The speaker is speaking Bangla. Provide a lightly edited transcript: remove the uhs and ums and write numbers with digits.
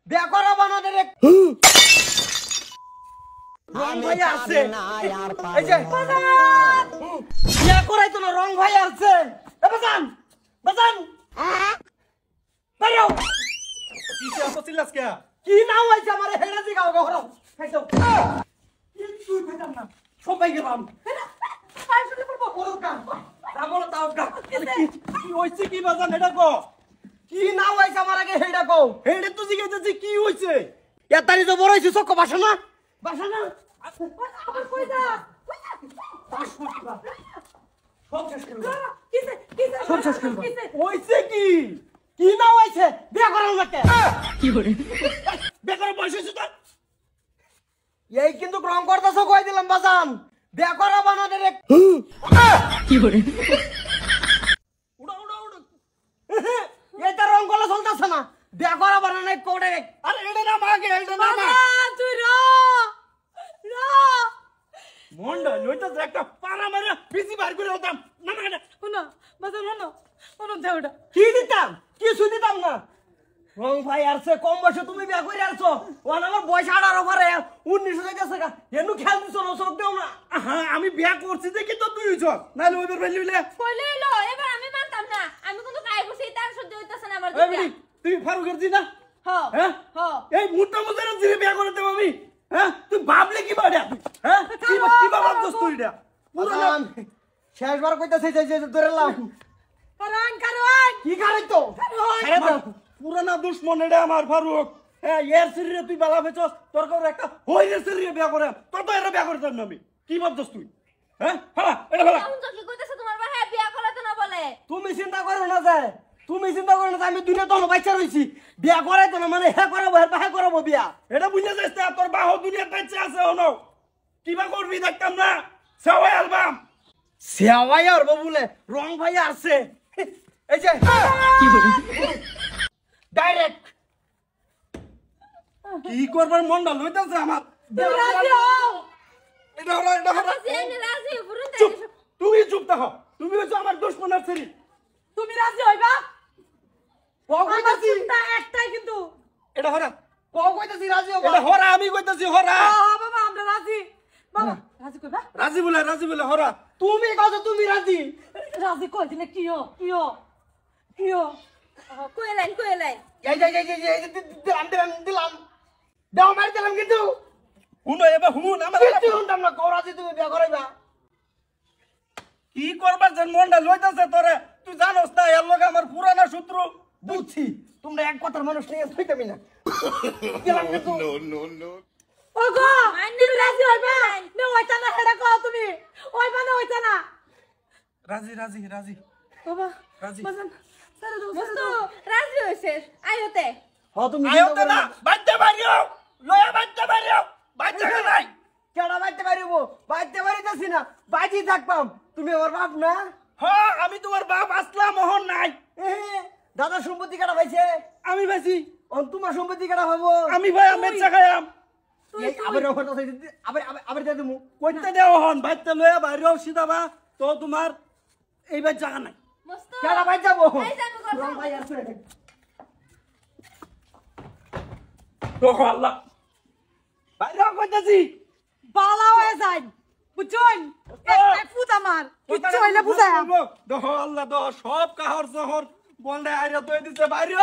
বিয়া করাবো না রে রং ভাই আছে এই যে বিয়া করাই তো না রং ভাই আছে এ বাজান বাজান বাইরো কি এত চিল্লাস কে কি নাম হইছে আমারে হেড়া দিগাও গহর খাইছো তুই খাইতাম না সবাই গেলাম ফাইসলে পড়বো ওর কাম রাবল তাও কাম কি হইছে কি বাজান এটা কো কি নাম হইছে আমার আগে হেড়া কও হেডে তো জিগাইতেছি কি হইছে এতারি তো বড় হইছে চক্ক বাসা না আবার কই যা সব শেষ করে দাও সব শেষ করে দাও হইছে কি কি নাম হইছে বিয়া করার লাগে কি করে বেকার বয়স হইছে তো এই কিন্তু রং করতেছ কই দিলাম বাজান বিয়া করাবো না রে কি করে উড়া উড়া উড়া এটা রং কলা চলতেছে না বিয়া করাবো না নাই কোড়ে আরে এটা না মাগে এটা না মা তুই র মন্ডা লইতাছে একটা পারা মারা পিছি বার করে দাম না না শুনো বাজান শুনো দেওটা কি দিতাম কিছু দিতাম না রং ভাই আরছে কম বয়সে তুমি বিয়া করে আরছো ওন আমার বয়স 18 পরে 19 হইতাছে গা এনু খেল দিছো না সব দেও না হ্যাঁ আমি বিয়া করছি দেখি তো তুই হইছ নালে ওইবার ফেলিলে কইলে এলো এবার আমি মানতাম না আমি কিন্তু কাই বসে তার সহ্য হইতাছে না আমার এই দিকে বেটি তুই ফারুকের জি না হ্যাঁ হ্যাঁ হ্যাঁ এই মুট্টা মুজারে জিরে বিয়া করে দেব আমি হ্যাঁ তুই ভাবলে কি বাড়া হ্যাঁ কি ভাবছস তুই এটা বাজান শেষবার কইতাছে যে ধরেলাম কারণ কি কারণ তো ছেড়ে দাও পুরানা দুশমন এটা আমার ফারুক হ্যাঁ এর শরীরে তুই বালা বেচস তোর কাছে একটা হইরে শরীরে বিয়া করে তোর তো এরা বিয়া করতাম না আমি কি ভাবছস তুই হ্যাঁ ফালা এটা ফালা এখন তো কি কইতাছে তোমার ভাই বিয়া করাতে না বলে তুমি চিন্তা করো না যে আমি দুনিয়া তো বাচ্চা রইছি বিয়া করাই তো না মানে হে করাবো বিয়া এটা বুঝলে যাইস না তোর বাহ দুনিয়া বেঁচে আছে হনো কিবা করবি দেখতাম না সেওয়াই অ্যালবাম সেওয়াই আর বলে রং ভাই আছে এই যে কি করে ডাইরেক্ট কি করবার মনটা লইতাছে আমার রাজি হও এটা হলো আমি রাজি পুরো চুপ তুমি চুপ থাকো তুমি হচ্ছে আমার দুশমনের শরীর তুমি রাজি হইবা কইতাছি একটাই কিন্তু এটা হরা কইতাছি রাজি হবা এটা হরা আমি কইতাছি হরা বাবা আমরা রাজি বাবা রাজি কইবা রাজি বলে হরা তুমি কত তুমি রাজি রাজি কই দিলে কিও কইলেন দিলাম দাও মারি দিলাম কিন্তু হুনো এবার হুন আমার তুই শুনতাম না কও রাজি তুমি বিয়া করাইবা কি করবার যেন মনটা লইতাছে তোরে তুই জানোস না এর লগে আমার পুরানা সূত্র বুঝছি তোমরা এক কথার মানুষ নিয়ে হইতামি না দিলাম কিন্তু ওগো মাইনে তুমি রাজি হইবা রাজি। নে হইতা না হেডা কও তুমি হইবা না হইতা না রাজি বাবা রাজি বাজান সারা দাও মস্ত রাজি হইছে আইওতে হ্যাঁ তুমি আয়োতে না বাইতে পারিও লয়া বাইতে পারিও বাইতে নাই কেডা বাইতে পারিব বাইতে পারিতাছি না বাইতে থাকবাম তুমি আমার বাপ না হ্যাঁ আমি তোমার বাপ আসলাম মোহন নাই দাদা সম্পত্তি কাটা পাইছে আমি ভাইছি তোমার সম্পত্তি কাটা পাবো আমি ভাই আমের চাখায়াম আবার দিয়ে দেবো কইতে দেও হন বাইতে লয়া বাইরেও সিধা বা তো তোমার এইবার জায়গা নাই মস্ত কেডা বাই যাবো এই যাবো কথা। রং ভাই আছে তো আল্লাহ বাইরেও কইতাছি বালা হয়ে যায় বুঝছুন একটা ফুট আমার কিচ্ছু হইলে বুঝায় দহ আল্লাহ দহ সব কাহর শহর বন্ডে আইরা তো দিছে বাইরে